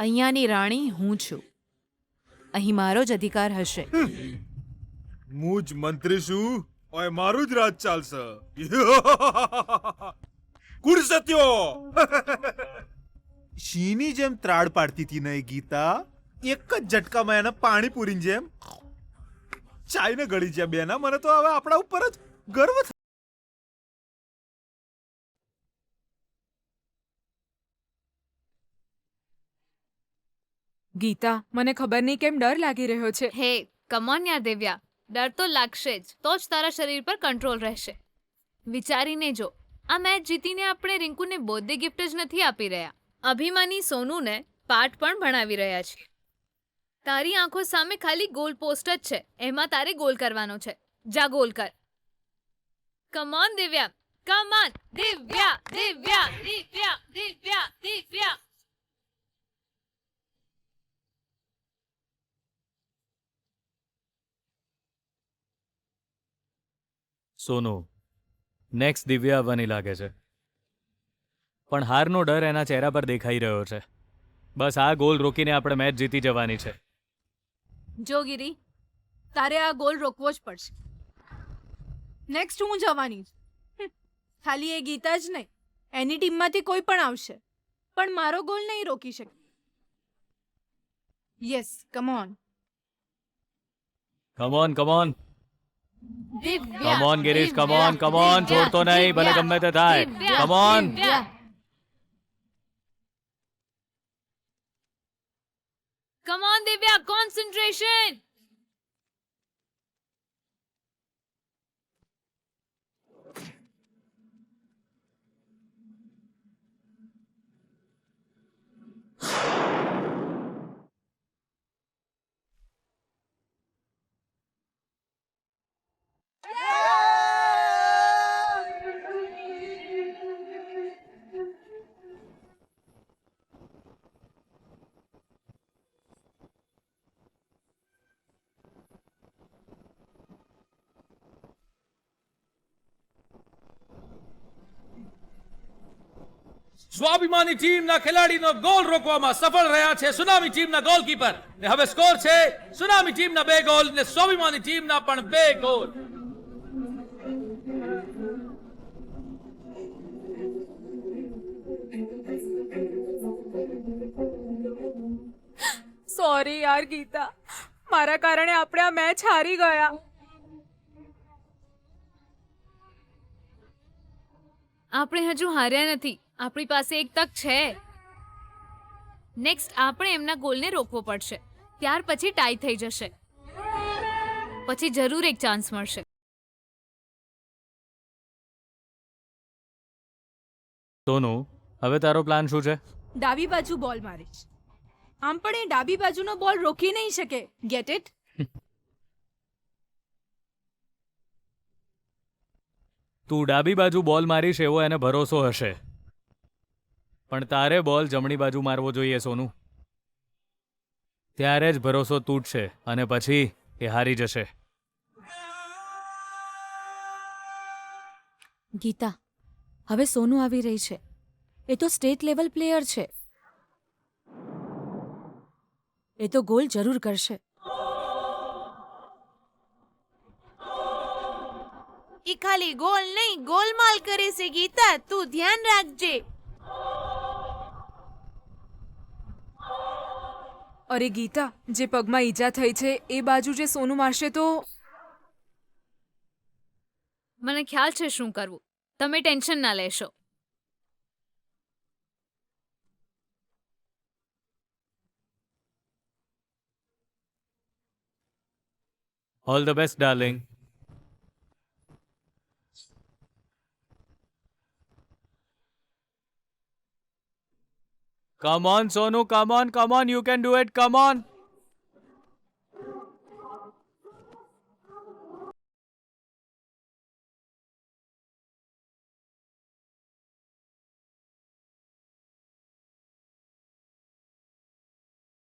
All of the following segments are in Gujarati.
અહીંયાની રાણી હું છું. અહીં મારો જ અધિકાર હશે. હું જ મંત્રી છું, ઓય મારું જ રાજ ચાલશે. કુડ સત્યો શીની જેમ ત્રાડ પાડતી હતી ને એ ગીતા, એક જ ઝટકામાં એને પાણીપુરીની જેમ ચાઈને ગળી જ્યાં બેના. મને તો હવે આપણા ઉપર જ ગર્વ થાય. ગીતા, મને ખબર નહીં કેમ ડર લાગી રહ્યો છે. હે કમ ઓન યાર દિવ્યા, ડર તો લાગશે જ, તો જ તારા શરીર પર કંટ્રોલ રહેશે. વિચારીને જો, આ મેચ જીતીને આપણે રિંકુને બર્થડે ગિફ્ટ જ નથી આપી રહ્યા, અભિમાની સોનુને પાઠ પણ ભણાવી રહ્યા છીએ. તારી આંખો સામે ખાલી ગોલ પોસ્ટ જ છે, એમાં તારે ગોલ કરવાનો છે. જા ગોલ કર. Come on Divya, come on Divya, Divya, Divya, Divya, Divya. Sonu, next Divya આવવાની લાગે છે, પણ હારનો ડર એના ચહેરા પર દેખાઈ રહ્યો છે. બસ આ ગોલ રોકીને આપણે મેચ જીતી જવાની છે. જો ગિરી, તારે આ ગોલ રોકવો જ પડશે. નેક્સ્ટ હું જવાની જ. ખાલી એ ગીતા જ નહીં, એની ટીમમાંથી કોઈ પણ આવશે, પણ મારો ગોલ નહીં રોકી શકે. Yes, come on. Come on, come on, Divya, come on Girish, come Divya, on, come on, Divya, છોડતો નહીં, ભલે દિવ્યા, ગમે તે થાય. Divya, come on. Divya. Come on, Divya, concentration. સ્વાભિમાની ટીમના ખેલાડીનો ગોલ રોકવામાં સફળ રહ્યા છે સુનામી ટીમના ગોલકીપર. ને હવે સ્કોર છે સુનામી ટીમના 2 ગોલ ને સ્વાભિમાની ટીમના પણ 2 ગોલ. સોરી યાર ગીતા, મારા કારણે આપણે આ મેચ હારી ગયા. આપણે હજુ હાર્યા નથી, આપણી પાસે એક તક છે. નેક્સ્ટ આપણે એમના ગોલને રોકવો પડશે, ત્યાર પછી ટાઈ થઈ જશે, પછી જરૂર એક ચાન્સ મળશે. સોનુ, હવે તારો પ્લાન શું છે? ડાબી બાજુ બોલ મારીશ. આમ પણ એ ડાબી બાજુનો બોલ રોકી નહીં શકે. Get it? તું ડાબી બાજુ બોલ મારીશ એવો એને ભરોસો હશે, પણ તારે બોલ જમણી બાજુ મારવો જોઈએ સોનુ. ત્યારે જ ભરોસો તૂટશે અને પછી એ હારી જશે. ગીતા, હવે સોનુ આવી રહી છે. એ તો સ્ટેટ લેવલ પ્લેયર છે. એ તો ગોલ જરૂર કરશે. ઈ ખાલી ગોલ નહીં, ગોલમાલ કરે છે. ગીતા, તું ધ્યાન રાખજે. અરે ગીતા, જે પગમાં ઈજા થઈ છે એ બાજુ જે સોનુ મારશે તો. મને ખ્યાલ છે શું કરવું, તમે ટેન્શન ના લેશો. All the best darling. Come on, Sonu, come on, you can do it, come on.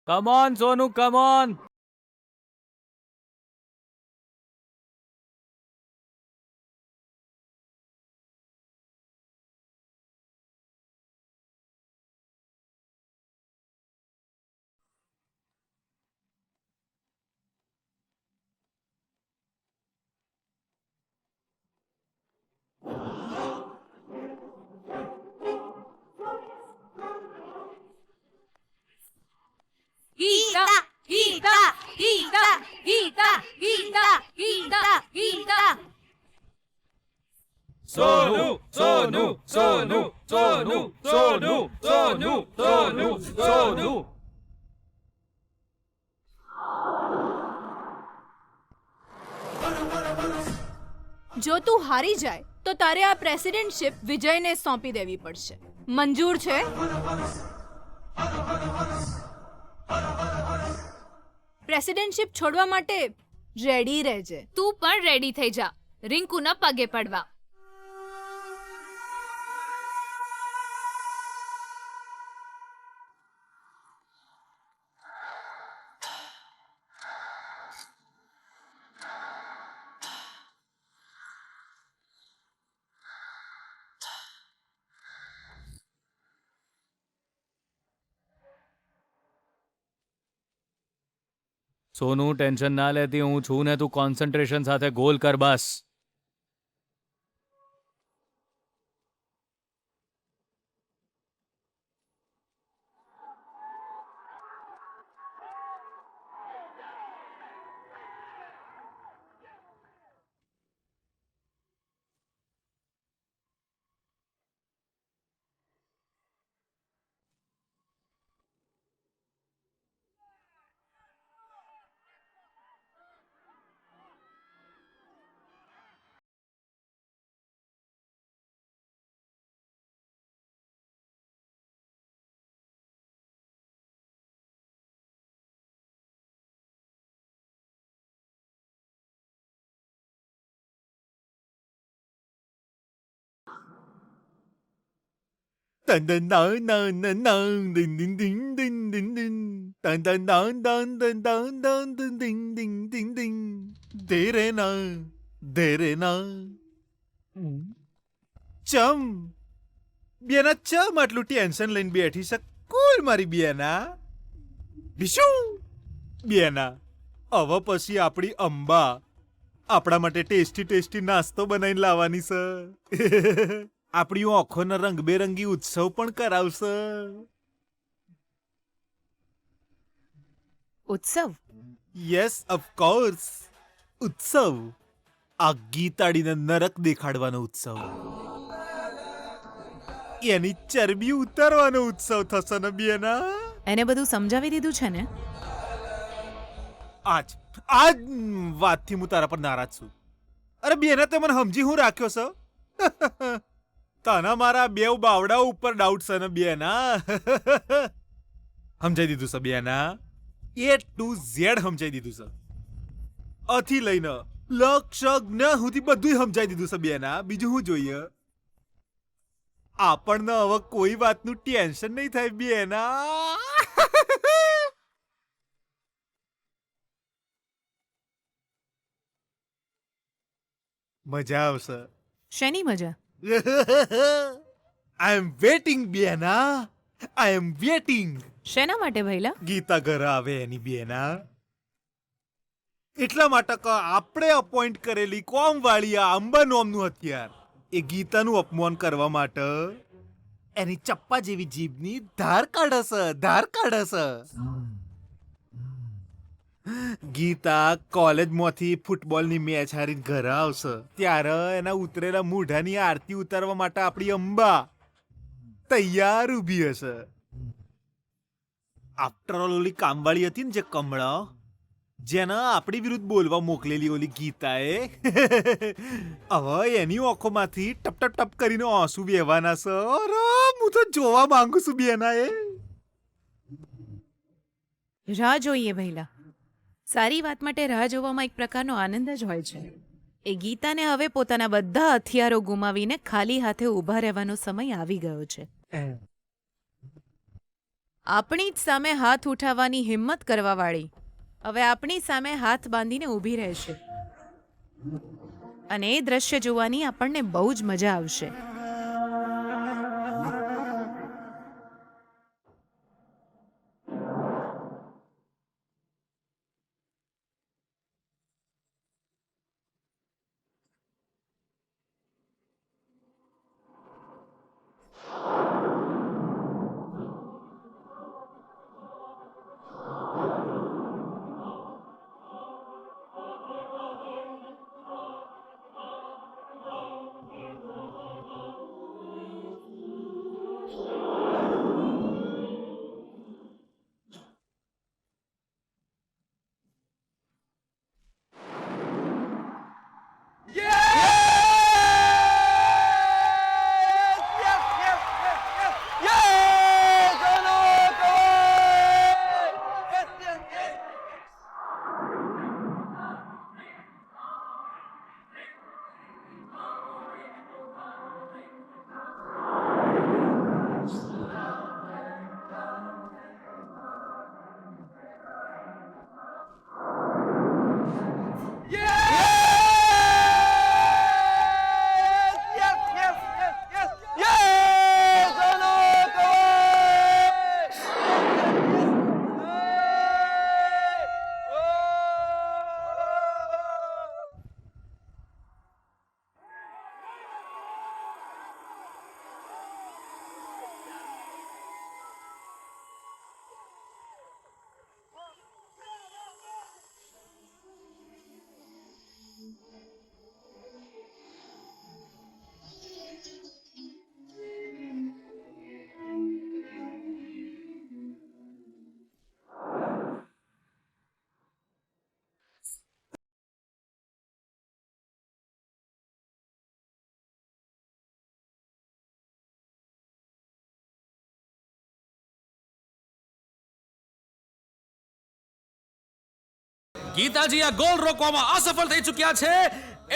Come on, Sonu, come on. Gita Gita Gita Gita Gita Gita Sonu Sonu Sonu Sonu Sonu Sonu Sonu Sonu જો તું હારી જાય તો તારે આ પ્રેસિડેન્ટશિપ વિજયને સોંપી દેવી પડશે. મંજૂર છે? પ્રેસિડેન્ટશિપ છોડવા માટે રેડી રહેજે. તું પણ રેડી થઈ જા રિંકુના પગે પડવા. સોનુ ટેન્શન ના લેતી, હું છું ને, તું કોન્સન્ટ્રેશન સાથે ગોલ કર બસ. Dun dun dun dun dun dun dun dun dun dun dun dun. Dun dun dun dun dun dun dun dun ding ding ding ding. Dere na, dere na. ચમ બેના ચમ આટલું ટેન્શન લઈને બેઠી છે? કુલ મારી બેના બીશું બેના. હવે પછી આપણી અંબા આપણા માટે ટેસ્ટી ટેસ્ટી નાસ્તો બનાવીને લાવવાની છે. આપણી આંખોનો રંગબેરંગી ઉત્સવ પણ કરાવશે. ઉત્સવ? યસ ઓફકોર્સ, ઉત્સવ. આ ગીતાડીને નરક દેખાડવાનો ઉત્સવ. એની ચરબી ઉતારવાનો ઉત્સવ થશે ને બેના. એને બધું સમજાવી દીધું છે ને? આજ વાતથી હું તારા પર નારાજ છું. અરે બેના તે મને સમજી હું રાખ્યો છે? તને મારા બેવ બાવડા ઉપર ડાઉટ છે ને બેના? સમજાઈ દીધું છે બેના. A to Z સમજાઈ દીધું છે. અથી લઈને લક્ષ જ્ઞ સુધી બધું સમજાઈ દીધું છે બેના. બીજું શું જોઈએ? આપણને હવે કોઈ વાતનું ટેન્શન નહીં થાય બેના. મજા આવશે. શેની મજા? આઈ એમ વેટિંગ બેના. આઈ એમ વેટિંગ. શેના માટે ભઈલા? ગીતા ઘરે આવે એની બેના. એટલા માટે કે આપણે અપોઇન્ટ કરેલી કોમવાળી આ અંબા નોમનું હથિયાર એ ગીતાનું અપમાન કરવા માટે એની ચપ્પા જેવી જીભની ધાર કાઢશે, ધાર કાઢશે. ગીતા કોલેજમાંથી ફૂટબોલની મેચ હારીને ઘરે આવશે ત્યારે એના ઉતરેલા મૂઢાની આરતી ઉતારવા માટે આપણી અંબા તૈયાર ઊભી હશે. આફ્ટર ઓલ ઓલી કામવાળી હતી ને જે કમળા, જેને આપણી વિરુદ્ધ બોલવા મોકલેલી ઓલી ગીતાએ, હવે એની આંખોમાંથી ટપ ટપ ટપ કરીને આંસુ વહેવાના છે. અરે હું તો જોવા માંગુ છું બેના. રાહ જોઈએ ભઈલા. સારી વાત માટે રાહ જોવામાં એક પ્રકારનો આનંદ જ હોય છે. એ ગીતાને હવે પોતાના બધા હથિયારો ગુમાવીને ખાલી હાથે ઊભા રહેવાનો સમય આવી ગયો છે. આપણી જ સામે હાથ ઉઠાવવાની હિંમત કરવાવાળી હવે આપણી સામે હાથ બાંધીને ઊભી રહેશે અને એ દ્રશ્ય જોવાની આપણને બહુ જ મજા આવશે. ગીતાજી આ ગોલ રોકવામાં અસફળ થઈ ચૂક્યા છે,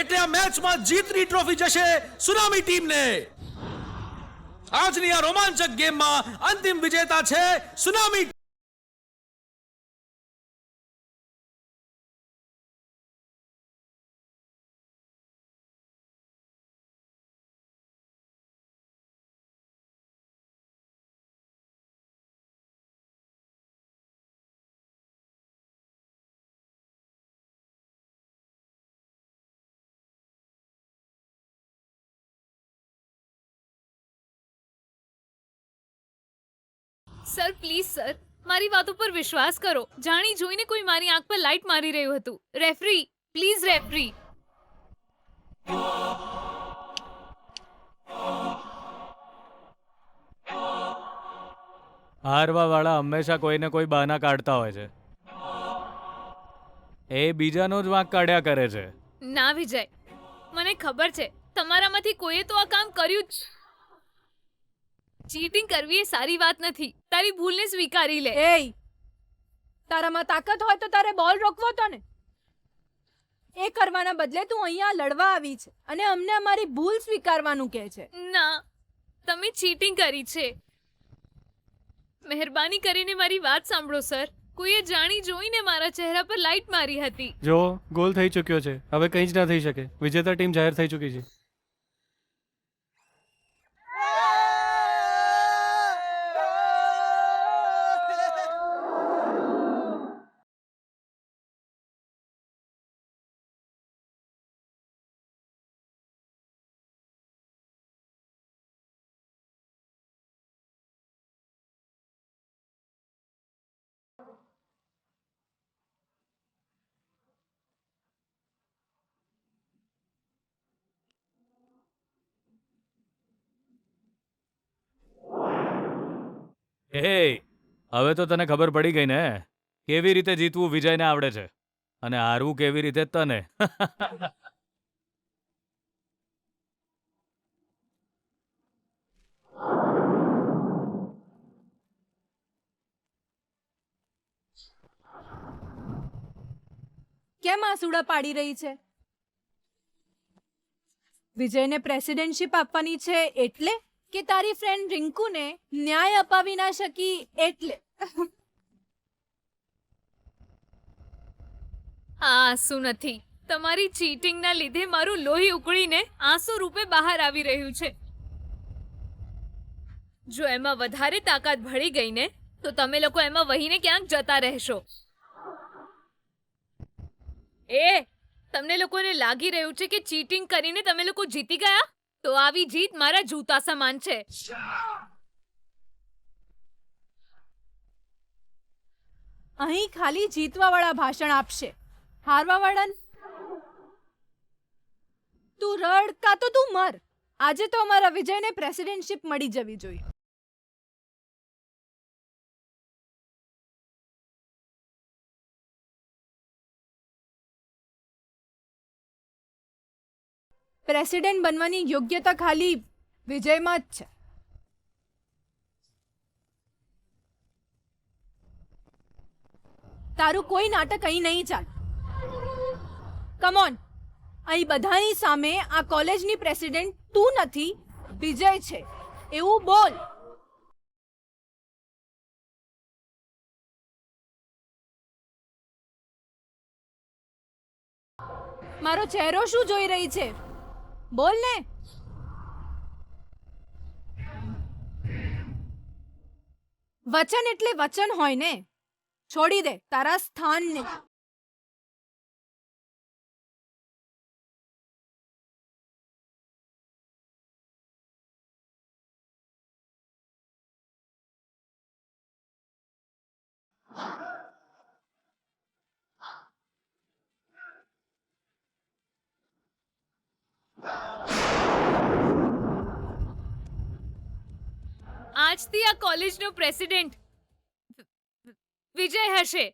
એટલે આ મેચમાં જીતની ટ્રોફી જશે સુનામી ટીમને. આજની આ રોમાંચક ગેમમાં અંતિમ વિજેતા છે સુનામી. સર પ્લીઝ સર, મારી વાત ઉપર વિશ્વાસ કરો. જાણી જોઈને કોઈ મારી આંખ પર લાઈટ મારી રહ્યું હતું. Referee, please referee. હારવાવાળા હંમેશા કોઈને કોઈ બહાના કાઢતા હોય છે. એ બીજાનો જ વાંક કાઢ્યા કરે છે. ના વિજય, મને ખબર છે તમારામાંથી કોઈએ તો આ કામ કર્યું જ. ચીટિંગ કરવી એ સારી વાત નથી. તારી ભૂલને સ્વીકારી લે. એય, તારામાં તાકાત હોય તો તારે બોલ રોકવો તો ને. એ કરવાના બદલે તું અહીંયા લડવા આવી છે અને અમને અમારી ભૂલ સ્વીકારવાનું કહે છે. ના, તમે ચીટિંગ કરી છે. મહેરબાની કરીને મારી વાત સાંભળો સર. કોઈએ જાણી જોઈને મારા ચહેરા પર લાઈટ મારી હતી. જો ગોલ થઈ ચૂક્યો છે, હવે કંઈ જ ના થઈ શકે. વિજેતા ટીમ જાહેર થઈ ચૂકી છે. હે, હવે તો તને ખબર પડી ગઈ ને કેવી રીતે જીતવું વિજયને આવડે છે અને હારવું કેવી રીતે તને. કેમ આસુડા પાડી રહી છે? વિજયને પ્રેસિડેન્ટશિપ આપવાની છે એટલે કે તારી ફ્રેન્ડ રિંકુને ન્યાય અપાવી ના શકી એટલે? આ આંસુ નથી. તમારી ચીટિંગના લીધે મારું લોહી ઉકળીને આંસુ રૂપે બહાર આવી રહ્યું છે. જો એમાં વધારે તાકાત ભળી ગઈ ને તો તમે લોકો એમાં વહીને ક્યાંક જતા રહેશો. તમને લોકોને લાગી રહ્યું છે કે ચીટિંગ કરીને તમે લોકો જીતી ગયા? તો આવી જીત મારા જૂતા સમાન છે. અહીં ખાલી જીતવાવાળા ભાષણ આપશે, હારવાવાળા તું રડ કાં તો તું મર. આજે તો અમારા વિજયને પ્રેસિડેન્ટશિપ મળી જવી જોઈએ. પ્રેસિડેન્ટ બનવાની યોગ્યતા ખાલી વિજયમાં જ છે. તારું કોઈ નાટક અહીં નહીં ચાલે. કમ ઓન, અહીં બધાની સામે આ કોલેજની પ્રેસિડેન્ટ તું નથી, વિજય છે એવું બોલ. મારો ચહેરો શું જોઈ રહી છે? બોલ ને. વચન એટલે વચન હોય ને. છોડી દે તારા સ્થાનને. આજથી આ કોલેજનો પ્રેસિડેન્ટ વિજય હશે.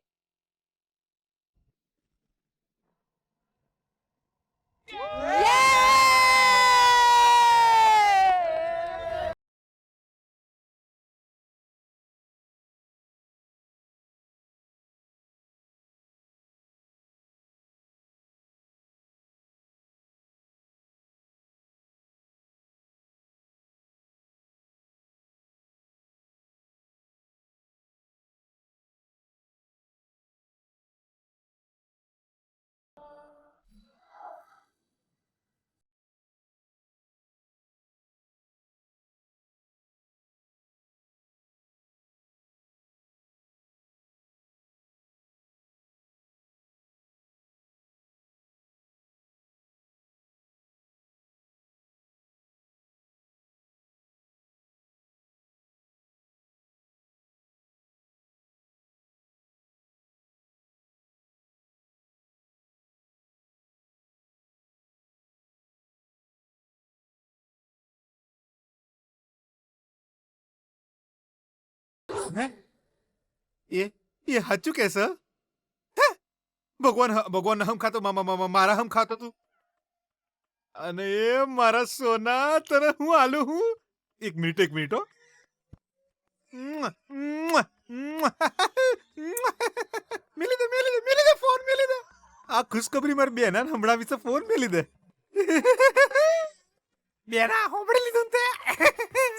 હે એ સાચું કહેશ હે ભગવાન હમ ખાતો મારા હમ ખાતો તું અને એ મારા સોના તને હું આલું હું એક મિનિટ હો મેલી દે ફોન મેલી દે આ ખુશખબરી મારી બેના હમણાં વિશે ફોન મેલી દે બેના સાંભળી લીધું તે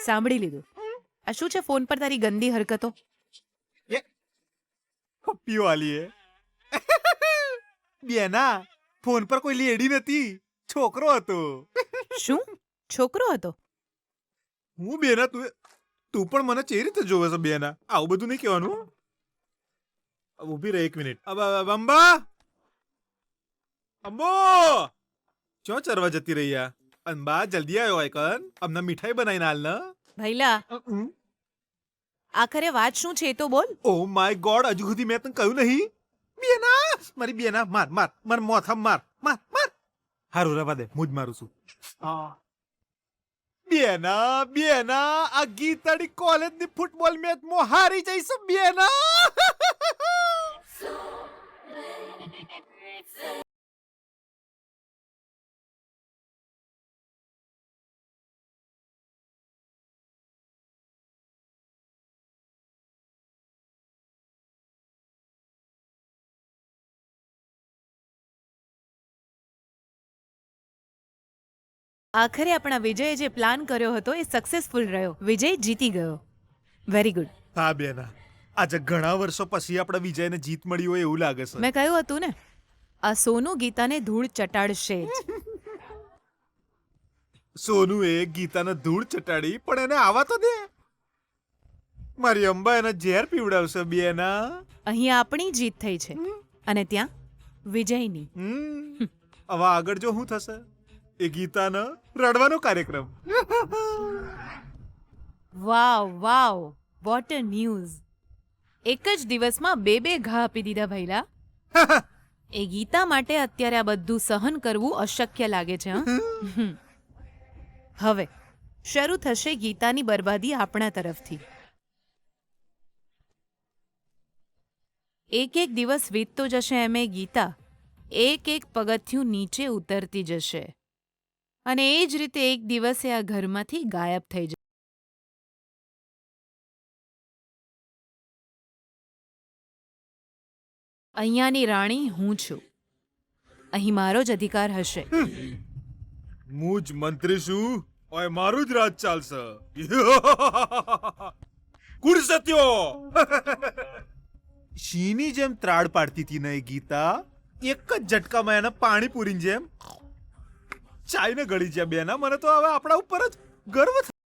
સાંભળી લીધું. આ શું છે ફોન પર તારી ગંદી હરકતો? પપ્પીઓ આલી હે બેના ફોન પર કોઈ લેડી નથી, છોકરો હતો. શું છોકરો હતો? હું બેના તું પણ મને ચેરી રીતે જોવે છે બેના? આવું બધું નહીં કહેવાનું. ઊભી રહે 1 મિનિટ. અંબા અંબો ચો ચરવા જતી રહી આ અંબા? જલ્દી આવ્યો હોય કન, અમને મીઠાઈ બનાવીને હાલ ને. ભૈલા આખરે વાત શું છે એ તો બોલ. ઓ માય ગોડ, હજુ સુધી મેં તને કહ્યું નહીં? બેના મારી બેના માર મોથા માર હારું રવા દે, હું જ મારું છું. બેના આ ગીતાડી કોલેજની ફૂટબોલ મેચમાં હારી જઈશું બેના. આખરે આપણા વિજયે જે પ્લાન કર્યો હતો એ સક્સેસફુલ રહ્યો. વિજય જીતી ગયો. Very good. હા બેના, આજે ઘણા વર્ષો પછી આપણા વિજયને જીત મળી હોય એવું લાગે છે. મેં કહ્યું હતું ને, આ સોનુ ગીતાને ધૂળ ચટાડશે જ. સોનુએ ગીતાને ધૂળ ચટાડી, પણ એને આવા તો દે. મારી અંબા એને ઝેર પીવડાવશે બેના. અહીં આપણી જીત થઈ છે અને ત્યાં વિજયની. હવે આગળ જો શું થશે? એ ગીતાનો રડવાનો કાર્યક્રમ. Wow what a news. એક જ દિવસમાં બે ઘા આપી દીધા ભૈલા. એ ગીતા માટે અત્યારે આ બધું સહન કરવું અશક્ય લાગે છે. હવે શરૂ થશે ગીતાની બરબાદી આપણા તરફથી. એક દિવસ વીતતો જશે એમ ગીતા એક પગથિયું નીચે ઉતરતી જશે અને એ જ રીતે એક દિવસે આ ઘરમાંથી ગાયબ થઈ જશે. અહીંયાની રાણી હું છું. અહીં મારો જ અધિકાર હશે. હું જ મંત્રી છું, ઓય મારું જ રાજ ચાલશે. કુડ સત્યો શીની જેમ ત્રાડ પાડતી હતી ને એ ગીતા. એક જ ઝટકામાં એને પાણીપુરીની જેમ ચાઈને ગળી જ્યાં બેના. મને તો હવે આપણા ઉપર જ ગર્વ થાય.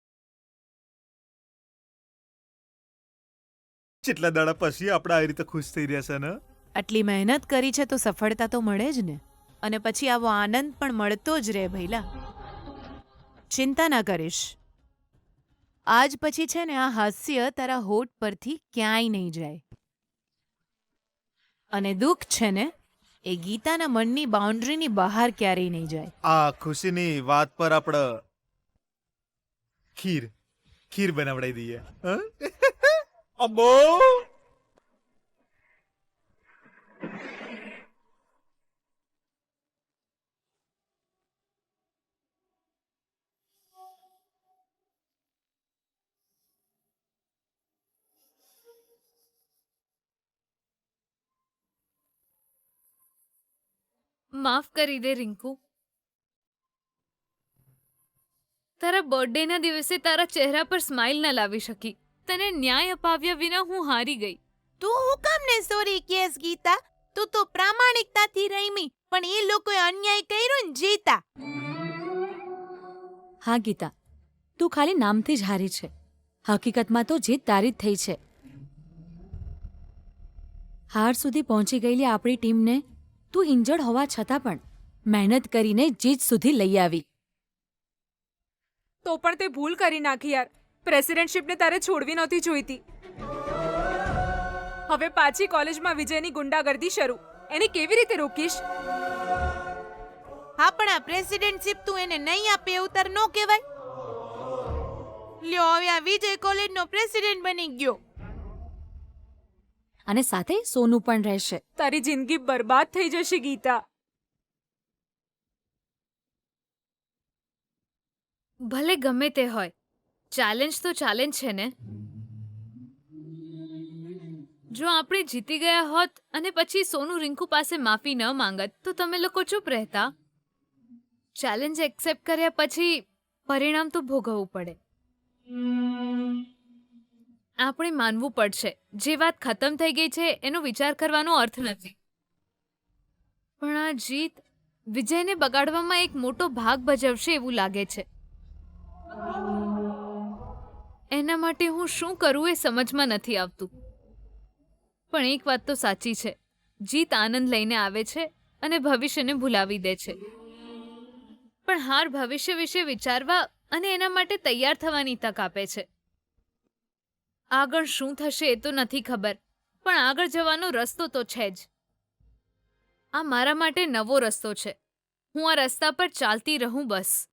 કેટલા દાડા પછી આપણે આવી રીતે ખુશ થઈ રહ્યા છે ને. આટલી મહેનત કરી છે તો સફળતા તો મળે જ ને, અને પછી આવો આનંદ પણ મળતો જ રહે ભૈલા. ચિંતા ના કરીશ. આજ પછી છે ને આ હાસ્ય તારા હોઠ પરથી ક્યાંય નહીં જાય. અને દુઃખ છે ને એ ગીતાના મનની બાઉન્ડ્રીની બહાર ક્યારેય નહીં જાય. આ ખુશીની વાત પર આપણે ખીર બનાવડાવી દઈએ. અબો માફ કરી દે રિંકુ. તારા બર્થડેના દિવસે તારા ચહેરા પર સ્માઇલ ન લાવી શકી. તને ન્યાય અપાવ્યા વિના હું હારી ગઈ. તું હું કામ ને સોરી કેસ ગીતા? તું તો પ્રામાણિકતાથી રમી, પણ એ લોકોએ અન્યાય કર્યો ને જીતા. હા ગીતા, તું ખાલી નામથી જ હારી છે. હકીકતમાં તો જીત તારી જ થઈ છે. હાર સુધી પહોંચી ગયેલી આપણી ટીમને તું ઇન્જર્ડ હોવા છતાં પણ મહેનત કરીને જીત સુધી લઈ આવી. તો પણ તે ભૂલ કરી નાખી યાર. પ્રેસિડેન્ટશિપને તારે છોડવી નહોતી જોઈતી. હવે પાછી કોલેજમાં વિજયની ગુંડાગર્દી શરૂ. એને કેવી રીતે રોકીશ? હા, પણ આ પ્રેસિડેન્ટશિપ તું એને નહીં આપે એવું તાર નો કહેવાય. લ્યો હવે આ વિજય કોલેજનો પ્રેસિડેન્ટ બની ગયો. અને સાથે સોનું પણ રહેશે. તારી જિંદગી બરબાદ થઈ જશે ગીતા. ભલે ગમે તે હોય, ચેલેન્જ તો ચેલેન્જ છે ને. જો આપણે જીતી ગયા હોત અને પછી સોનું રિંકુ પાસે માફી ન માંગત તો તમે લોકો ચૂપ રહેતા. ચેલેન્જ એક્સેપ્ટ કર્યા પછી પરિણામ તો ભોગવવું પડે. આપણે માનવું પડશે જે વાત ખતમ થઈ ગઈ છે એનો વિચાર કરવાનો અર્થ નથી. પણ આ જીત વિજયને બગાડવામાં એક મોટો ભાગ ભજવશે એવું લાગે છે. એના માટે હું શું કરું એ સમજમાં નથી આવતું. પણ એક વાત તો સાચી છે, જીત આનંદ લઈને આવે છે અને ભવિષ્યને ભૂલાવી દે છે. પણ હાર ભવિષ્ય વિશે વિચારવા અને એના માટે તૈયાર થવાની તક આપે છે. આગળ શું થશે એ તો નથી ખબર, પણ આગળ જવાનો રસ્તો તો છે જ. આ મારા માટે નવો રસ્તો છે. હું આ રસ્તા પર ચાલતી રહું બસ.